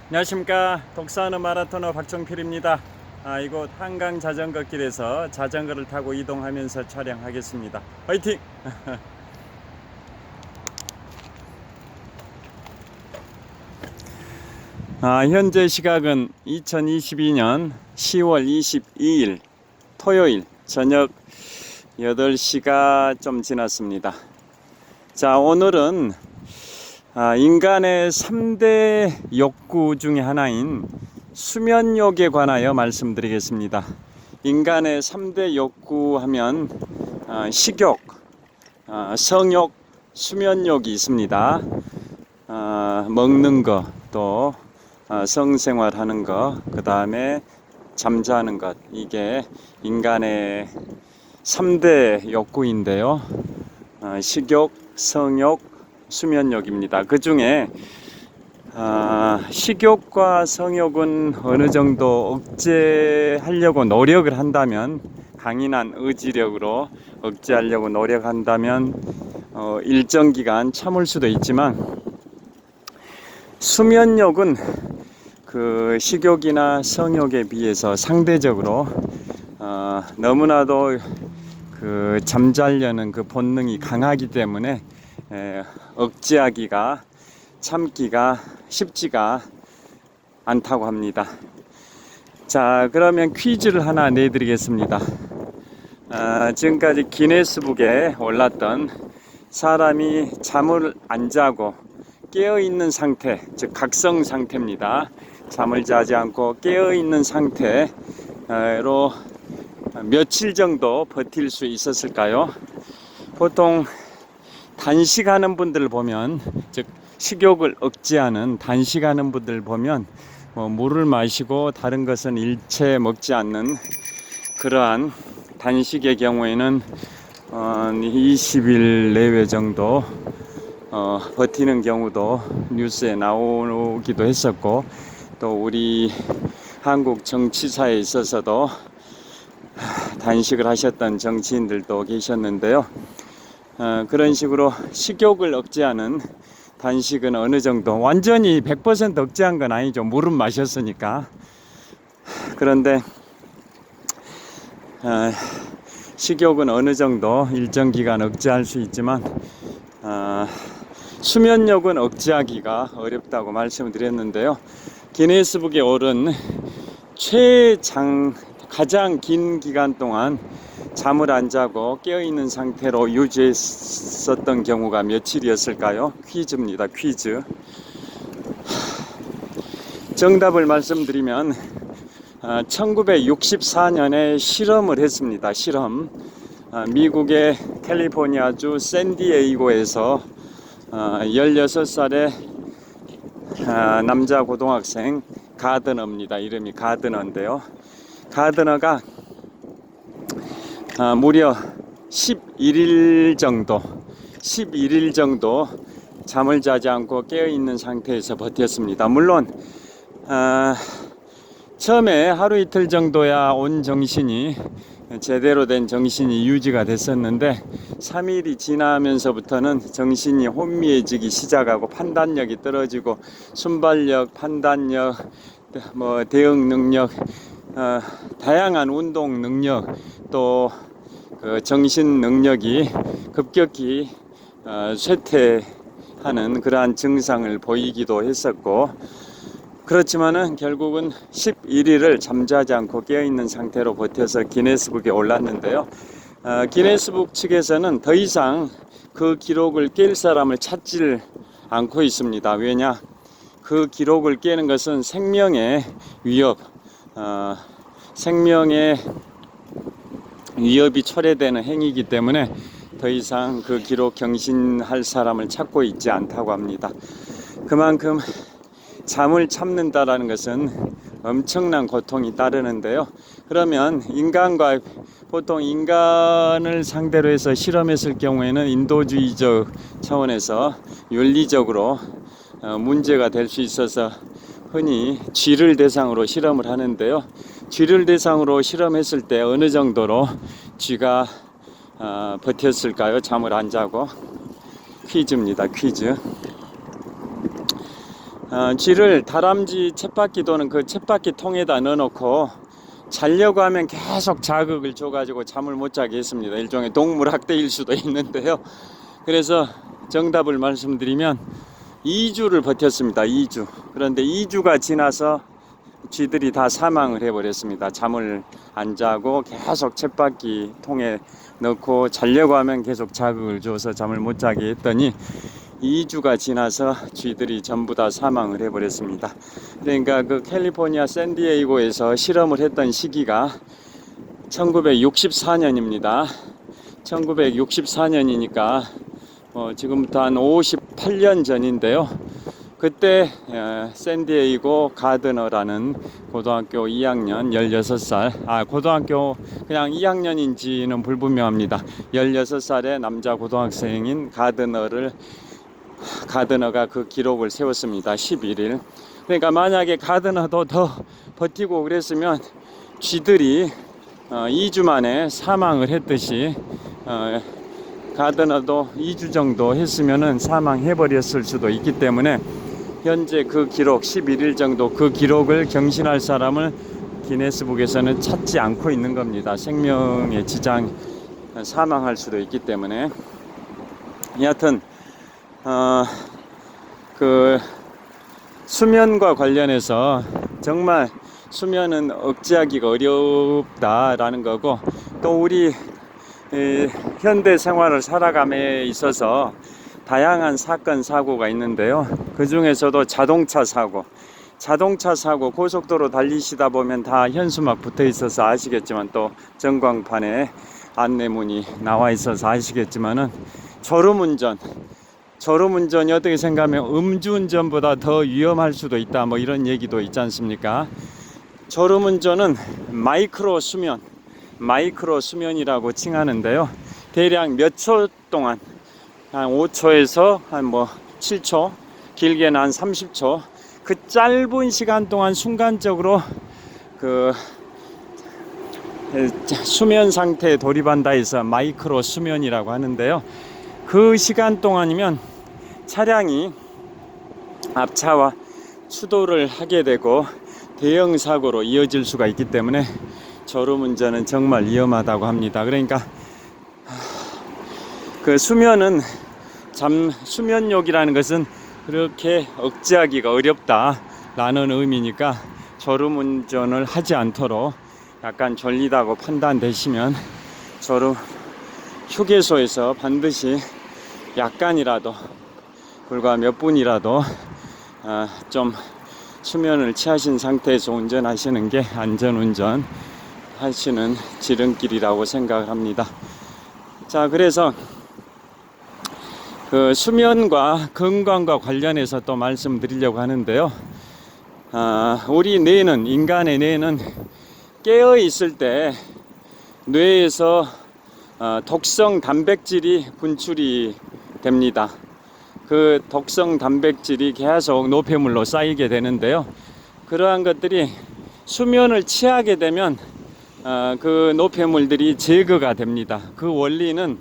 안녕하십니까. 독서하는 마라토너 박정필입니다. 이곳 한강 자전거길에서 자전거를 타고 이동하면서 촬영하겠습니다. 화이팅! 현재 시각은 2022년 10월 22일 토요일 저녁 8시가 좀 지났습니다. 자, 오늘은 인간의 3대 욕구 중에 하나인 수면욕에 관하여 말씀드리겠습니다. 인간의 3대 욕구 하면 식욕, 성욕, 수면욕이 있습니다. 먹는 것, 또 성생활하는 것, 그 다음에 잠자는 것, 이게 인간의 3대 욕구인데요. 식욕, 성욕, 수면욕입니다. 그 중에 식욕과 성욕은 어느 정도 억제하려고 노력을 한다면, 강인한 의지력으로 억제하려고 노력한다면 일정 기간 참을 수도 있지만, 수면욕은 그 식욕이나 성욕에 비해서 상대적으로 너무나도 그 잠자려는 그 본능이 강하기 때문에 억제하기가, 참기가 쉽지가 않다고 합니다. 자, 그러면 퀴즈를 하나 내드리겠습니다. 지금까지 기네스북에 올랐던 사람이 잠을 안 자고 깨어있는 상태, 즉 각성 상태입니다. 잠을 자지 않고 깨어있는 상태로 며칠 정도 버틸 수 있었을까요? 보통 단식하는 분들을 보면, 즉 식욕을 억제하는 단식하는 분들 보면 물을 마시고 다른 것은 일체 먹지 않는 그러한 단식의 경우에는 20일 내외 정도 버티는 경우도 뉴스에 나오기도 했었고, 또 우리 한국 정치사에 있어서도 단식을 하셨던 정치인들도 계셨는데요. 그런 식으로 식욕을 억제하는 단식은 어느 정도, 완전히 100% 억제한 건 아니죠. 물은 마셨으니까. 그런데 식욕은 어느 정도 일정 기간 억제할 수 있지만 수면욕은 억제하기가 어렵다고 말씀을 드렸는데요. 기네스북에 오른 가장 긴 기간 동안 잠을 안 자고 깨어있는 상태로 유지했었던 경우가 며칠이었을까요? 퀴즈입니다. 퀴즈. 정답을 말씀드리면 1964년에 실험을 했습니다. 실험. 미국의 캘리포니아주 샌디에이고에서 16살의 남자 고등학생 가드너입니다. 이름이 가드너인데요. 가드너가 무려 11일 정도 잠을 자지 않고 깨어있는 상태에서 버텼습니다. 물론 처음에 하루 이틀 정도야 온 정신이, 제대로 된 정신이 유지가 됐었는데 3일이 지나면서부터는 정신이 혼미해지기 시작하고 판단력이 떨어지고 순발력, 판단력, 대응 능력, 다양한 운동 능력, 또 그 정신 능력이 급격히 쇠퇴하는 그러한 증상을 보이기도 했었고, 그렇지만은 결국은 11일을 잠자지 않고 깨어있는 상태로 버텨서 기네스북에 올랐는데요. 기네스북 측에서는 더 이상 그 기록을 깰 사람을 찾질 않고 있습니다. 왜냐? 그 기록을 깨는 것은 생명의 위협, 생명의 위협이 초래되는 행위이기 때문에 더 이상 그 기록 경신할 사람을 찾고 있지 않다고 합니다. 그만큼 잠을 참는다라는 것은 엄청난 고통이 따르는데요. 그러면 보통 인간을 상대로 해서 실험했을 경우에는 인도주의적 차원에서 윤리적으로 문제가 될 수 있어서 흔히 쥐를 대상으로 실험을 하는데요. 쥐를 대상으로 실험했을 때 어느 정도로 쥐가 버텼을까요? 잠을 안 자고. 퀴즈입니다. 퀴즈. 쥐를 다람쥐 쳇바퀴 도는 그 쳇바퀴 통에다 넣어놓고 자려고 하면 계속 자극을 줘가지고 잠을 못 자게 했습니다. 일종의 동물 학대일 수도 있는데요. 그래서 정답을 말씀드리면 2주를 버텼습니다. 2주. 그런데 2주가 지나서 쥐들이 다 사망을 해버렸습니다. 잠을 안 자고 계속 쳇바퀴 통에 넣고 자려고 하면 계속 자극을 줘서 잠을 못 자게 했더니 2주가 지나서 쥐들이 전부 다 사망을 해버렸습니다. 그러니까 그 캘리포니아 샌디에이고에서 실험을 했던 시기가 1964년입니다. 1964년이니까 지금부터 한 58년 전인데요. 그때 샌디에이고 가드너라는 고등학교 2학년 16살, 고등학교 그냥 2학년인지는 불분명합니다. 16살의 남자 고등학생인 가드너가 그 기록을 세웠습니다. 11일. 그러니까 만약에 가드너도 더 버티고 그랬으면 쥐들이 2주 만에 사망을 했듯이 가드너도 2주 정도 했으면은 사망해버렸을 수도 있기 때문에 현재 그 기록 11일 정도 그 기록을 경신할 사람을 기네스북에서는 찾지 않고 있는 겁니다. 생명에 지장 사망할 수도 있기 때문에. 여하튼 그 수면과 관련해서 정말 수면은 억제하기가 어렵다라는 거고, 또 우리 현대 생활을 살아감에 있어서 다양한 사건 사고가 있는데요. 그 중에서도 자동차 사고 고속도로 달리시다 보면 다 현수막 붙어 있어서 아시겠지만, 또 전광판에 안내문이 나와 있어서 아시겠지만은 졸음운전이 어떻게 생각하면 음주운전보다 더 위험할 수도 있다, 뭐 이런 얘기도 있지 않습니까? 졸음운전은 마이크로 수면이라고 칭하는데요. 대략 몇 초 동안, 한 5초에서 한 7초, 길게는 한 30초, 그 짧은 시간 동안 순간적으로 그 수면 상태에 돌입한다 해서 마이크로 수면이라고 하는데요. 그 시간 동안이면 차량이 앞차와 추돌을 하게 되고 대형 사고로 이어질 수가 있기 때문에 졸음운전은 정말 위험하다고 합니다. 그러니까 그 수면은 수면욕이라는 것은 그렇게 억제하기가 어렵다라는 의미니까 졸음운전을 하지 않도록, 약간 졸리다고 판단되시면 휴게소에서 반드시 약간이라도, 불과 몇 분이라도 좀 수면을 취하신 상태에서 운전하시는 게 안전운전 하시는 지름길이라고 생각을 합니다. 자, 그래서 그 수면과 건강과 관련해서 또 말씀드리려고 하는데요. 우리 뇌는, 인간의 뇌는 깨어 있을 때 뇌에서 독성 단백질이 분출이 됩니다. 그 독성 단백질이 계속 노폐물로 쌓이게 되는데요. 그러한 것들이 수면을 취하게 되면 그 노폐물들이 제거가 됩니다. 그 원리는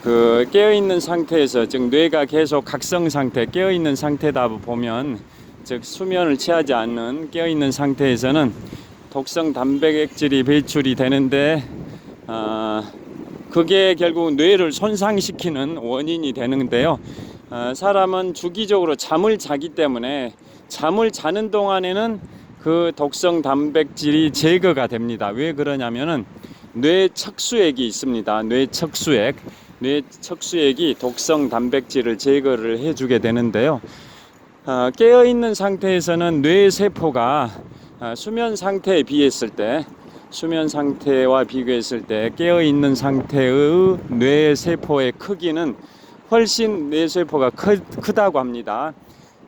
그 깨어있는 상태에서, 즉 뇌가 계속 각성 상태, 깨어있는 상태다 보면, 즉 수면을 취하지 않는 깨어있는 상태에서는 독성 단백질이 배출이 되는데 그게 결국 뇌를 손상시키는 원인이 되는데요. 사람은 주기적으로 잠을 자기 때문에 잠을 자는 동안에는 그 독성 단백질이 제거가 됩니다. 왜 그러냐면은 뇌척수액이 있습니다. 뇌척수액이 독성 단백질을 제거를 해주게 되는데요. 깨어있는 상태에서는 뇌세포가 수면 상태에 비했을 때, 수면 상태와 비교했을 때 깨어있는 상태의 뇌세포의 크기는 훨씬 뇌세포가 크다고 합니다.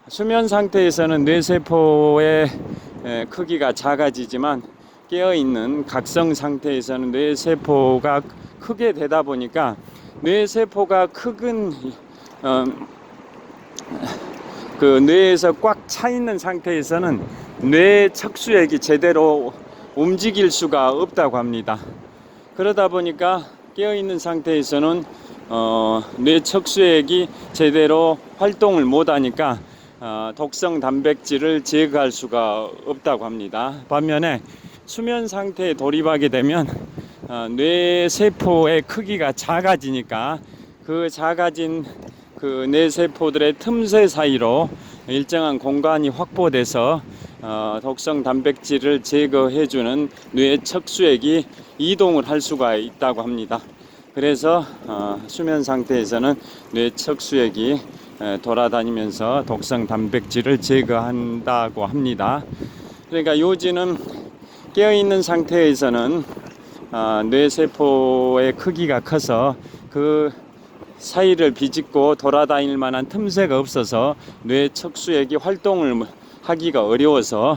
수면 상태에서는 뇌세포의 크기가 작아지지만 깨어있는 각성 상태에서는 뇌세포가 크게 되다 보니까, 뇌세포가 크긴 그 뇌에서 꽉 차 있는 상태에서는 뇌 척수액이 제대로 움직일 수가 없다고 합니다. 그러다 보니까 깨어있는 상태에서는 뇌 척수액이 제대로 활동을 못하니까 독성 단백질을 제거할 수가 없다고 합니다. 반면에 수면 상태에 돌입하게 되면 뇌 세포의 크기가 작아지니까 그 작아진 그 뇌 세포들의 틈새 사이로 일정한 공간이 확보돼서 독성 단백질을 제거해주는 뇌 척수액이 이동을 할 수가 있다고 합니다. 그래서 수면 상태에서는 뇌 척수액이 돌아다니면서 독성 단백질을 제거한다고 합니다. 그러니까 요지는 깨어있는 상태에서는 뇌세포의 크기가 커서 그 사이를 비집고 돌아다닐 만한 틈새가 없어서 뇌 척수액이 활동을 하기가 어려워서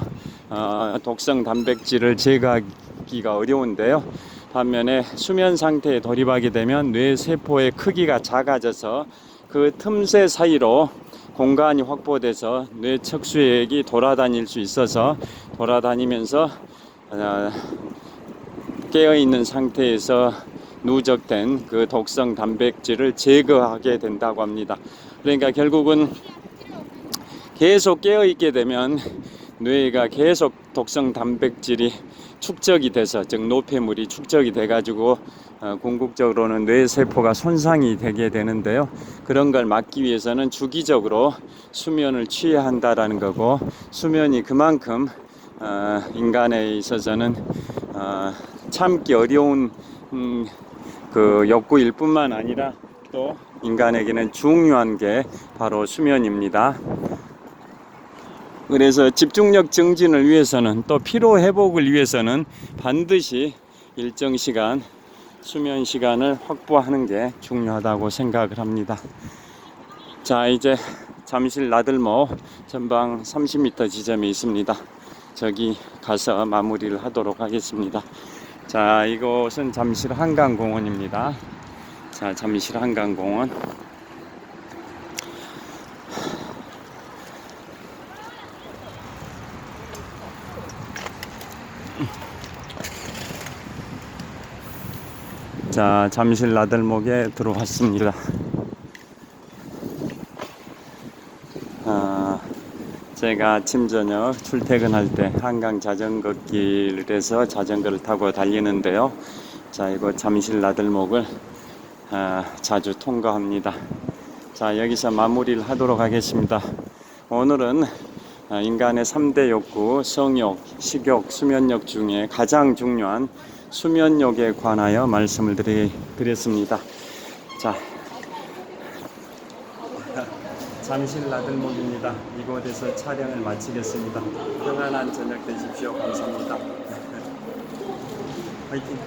독성 단백질을 제거하기가 어려운데요. 반면에 수면 상태에 돌입하게 되면 뇌 세포의 크기가 작아져서 그 틈새 사이로 공간이 확보돼서 뇌 척수액이 돌아다닐 수 있어서 돌아다니면서 깨어있는 상태에서 누적된 그 독성 단백질을 제거하게 된다고 합니다. 그러니까 결국은 계속 깨어있게 되면 뇌가 계속 독성 단백질이 축적이 돼서, 즉 노폐물이 축적이 돼 가지고 궁극적으로는 뇌세포가 손상이 되게 되는데요. 그런 걸 막기 위해서는 주기적으로 수면을 취해야 한다라는 거고, 수면이 그만큼 인간에 있어서는 참기 어려운 그 욕구일 뿐만 아니라 또 인간에게는 중요한 게 바로 수면입니다. 그래서 집중력 증진을 위해서는, 또 피로 회복을 위해서는 반드시 일정 시간 수면 시간을 확보하는 게 중요하다고 생각을 합니다. 자, 이제 잠실 나들목 전방 30m 지점에 있습니다. 저기 가서 마무리를 하도록 하겠습니다. 자, 이곳은 잠실 한강공원입니다. 자, 잠실 한강공원. 자, 잠실 나들목에 들어왔습니다. 제가 아침 저녁 출퇴근할 때 한강 자전거 길에서 자전거를 타고 달리는데요. 자, 이곳 잠실 나들목을 자주 통과합니다. 자, 여기서 마무리를 하도록 하겠습니다. 오늘은 인간의 3대 욕구, 성욕, 식욕, 수면욕 중에 가장 중요한 수면욕에 관하여 말씀을 드렸습니다. 자, 잠실 나들목입니다. 이곳에서 촬영을 마치겠습니다. 평안한 저녁 되십시오. 감사합니다. 화이팅!